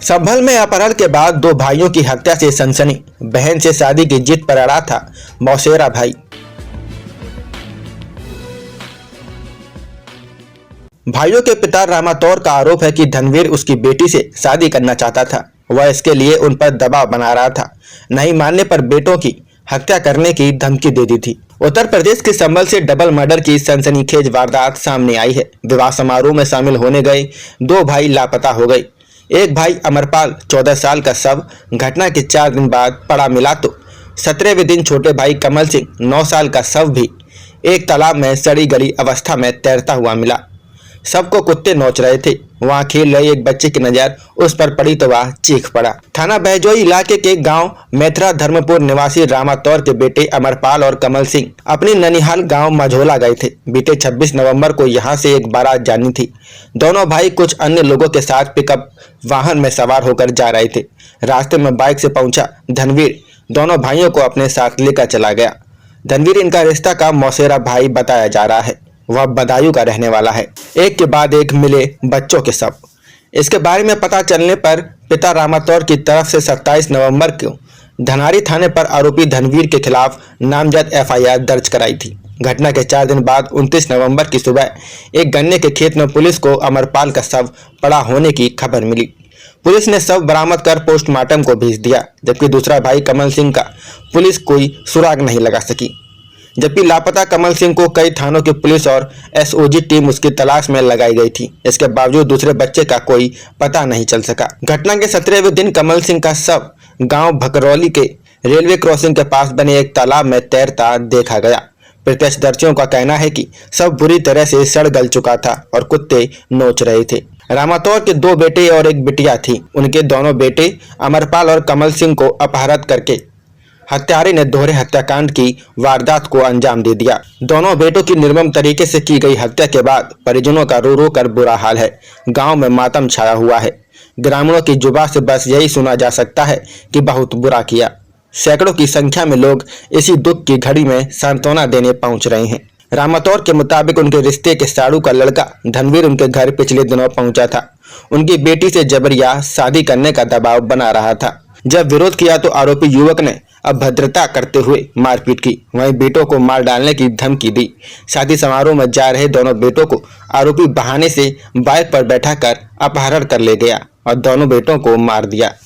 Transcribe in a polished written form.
संभल में अपहरण के बाद दो भाइयों की हत्या से सनसनी। बहन से शादी की जिद पर अड़ा था मौसेरा भाई। भाइयों के पिता रामातौर का आरोप है कि धनवीर उसकी बेटी से शादी करना चाहता था। वह इसके लिए उन पर दबाव बना रहा था। नहीं मानने पर बेटों की हत्या करने की धमकी दे दी थी। उत्तर प्रदेश के संभल से डबल मर्डर की सनसनीखेज वारदात सामने आई है। विवाह समारोह में शामिल होने गए दो भाई लापता हो गए। एक भाई अमरपाल 14 साल का शव घटना के 4 दिन बाद पड़ा मिला तो 17वें दिन छोटे भाई कमल सिंह 9 साल का शव भी एक तालाब में सड़ी गली अवस्था में तैरता हुआ मिला। शव को कुत्ते नोच रहे थे। वहां खेल रहे एक बच्चे की नजर उस पर पड़ी तो वह चीख पड़ा। थाना बहजोई इलाके के गांव मेथरा धर्मपुर निवासी रामातौर के बेटे अमरपाल और कमल सिंह अपनी ननिहाल गांव मझोला गए थे। बीते 26 नवंबर को यहां से एक बारात जानी थी। दोनों भाई कुछ अन्य लोगों के साथ पिकअप वाहन में सवार होकर जा रहे थे। रास्ते में बाइक से पहुंचा धनवीर दोनों भाइयों को अपने साथ लेकर चला गया। धनवीर इनका रिश्ता का मौसेरा भाई बताया जा रहा है। वह बदायूं का रहने वाला है। एक के बाद एक मिले बच्चों के शव। इसके बारे में पता चलने पर पिता रामातौर की तरफ से 27 नवंबर को धनारी थाने पर आरोपी धनवीर के खिलाफ नामजद एफआईआर दर्ज कराई थी। घटना के 4 दिन बाद 29 नवंबर की सुबह एक गन्ने के खेत में पुलिस को अमरपाल का शव पड़ा होने की खबर मिली। पुलिस ने शव बरामद कर पोस्टमार्टम को भेज दिया, जबकि दूसरा भाई कमल सिंह का पुलिस कोई सुराग नहीं लगा सकी। जबकि लापता कमल सिंह को कई थानों की पुलिस और एसओजी टीम उसकी तलाश में लगाई गई थी। इसके बावजूद दूसरे बच्चे का कोई पता नहीं चल सका। घटना के 17वें दिन कमल सिंह का शव गांव भकरौली के रेलवे क्रॉसिंग के पास बने एक तालाब में तैरता देखा गया। प्रत्यक्षदर्शियों का कहना है कि शव बुरी तरह से सड़ गल चुका था और कुत्ते नोच रहे थे। रामातौर के 2 बेटे और एक बिटिया थी। उनके दोनों बेटे अमरपाल और कमल सिंह को अपहरित करके हत्यारे ने दोहरे हत्याकांड की वारदात को अंजाम दे दिया। दोनों बेटों की निर्मम तरीके से की गई हत्या के बाद परिजनों का रो रो कर बुरा हाल है। गांव में मातम छाया हुआ है। ग्रामीणों की जुबान से बस यही सुना जा सकता है कि बहुत बुरा किया। सैकड़ों की संख्या में लोग इसी दुख की घड़ी में सांत्वना देने पहुंच रहे हैं। रामातौर के मुताबिक उनके रिश्ते के साड़ू का लड़का धनवीर उनके घर पिछले दिनों पहुंचा था। उनकी बेटी से जबरिया शादी करने का दबाव बना रहा था। जब विरोध किया तो आरोपी युवक ने अभद्रता करते हुए मारपीट की। वहीं बेटों को मार डालने की धमकी दी। शादी समारोह में जा रहे दोनों बेटों को आरोपी बहाने से बाइक पर बैठाकर अपहरण कर ले गया और दोनों बेटों को मार दिया।